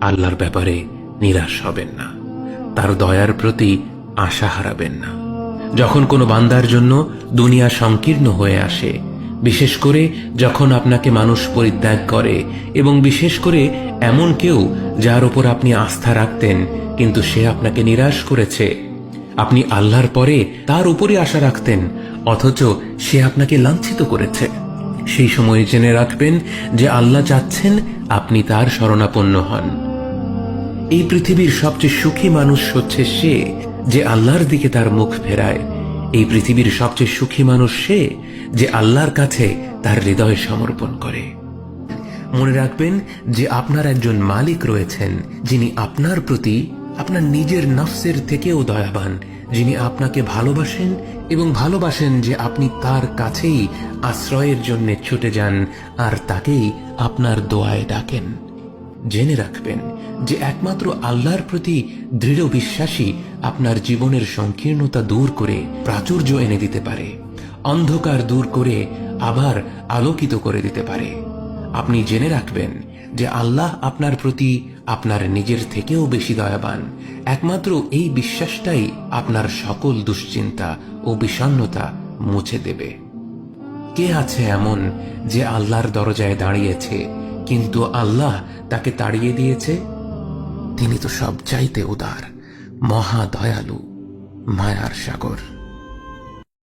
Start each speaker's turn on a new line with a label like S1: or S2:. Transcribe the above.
S1: আল্লাহর ব্যাপারে নিরাশ হবেন না, তার দয়ার প্রতি আশা হারাবেন না। যখন কোনো বান্দার জন্য দুনিয়া সংকীর্ণ হয়ে আসে, বিশেষ করে যখন আপনাকে মানুষ পরিত্যাগ করে, এবং বিশেষ করে এমন কেউ যার উপর আপনি আস্থা রাখতেন কিন্তু সে আপনাকে নিরাশ করেছে, আপনি আল্লাহর পরে তার উপরই আশা রাখতেন অথচ সে আপনাকে লাঞ্ছিত করেছে, সেই সময় জেনে রাখবেন যে আল্লাহ চাচ্ছেন আপনি তার শরণাপন্ন হন। এই পৃথিবীর সবচেয়ে সুখী মানুষ হচ্ছে সে যে আল্লাহর দিকে তার মুখ ফেরায়। এই পৃথিবীর সবচেয়ে সুখী মানুষ সে যে আল্লাহর কাছে তার হৃদয় সমর্পণ করে। মনে রাখবেন যে আপনার একজন মালিক রয়েছেন যিনি আপনার প্রতি আপনার নিজের নফসের থেকেও দয়াবান, যিনি আপনাকে ভালোবাসেন এবং ভালোবাসেন যে আপনি তার কাছেই আশ্রয়ের জন্য ছুটে যান আর তাকেই আপনার দোয়ায় ডাকেন। জেনে রাখবেন যে একমাত্র আল্লাহর প্রতি দৃঢ় বিশ্বাসী আপনার জীবনের সংকীর্ণতা দূর করে প্রাচুর্য এনে দিতে পারে, অন্ধকার দূর করে আবার আলোকিত করে দিতে পারে। আপনি জেনে রাখবেন যে আল্লাহ আপনার প্রতি আপনার নিজের থেকেও বেশি দয়াবান। একমাত্র এই বিশ্বাসটাই আপনার সকল দুশ্চিন্তা ও বিষণ্ণতা মুছে দেবে। কে আছে এমন যে আল্লাহর দরজায় দাঁড়িয়েছে কিন্তু আল্লাহ তাকে তাড়িয়ে দিয়েছে? তিনি তো সবচাইতে উদার, মহা দয়ালু, মায়ার সাগর।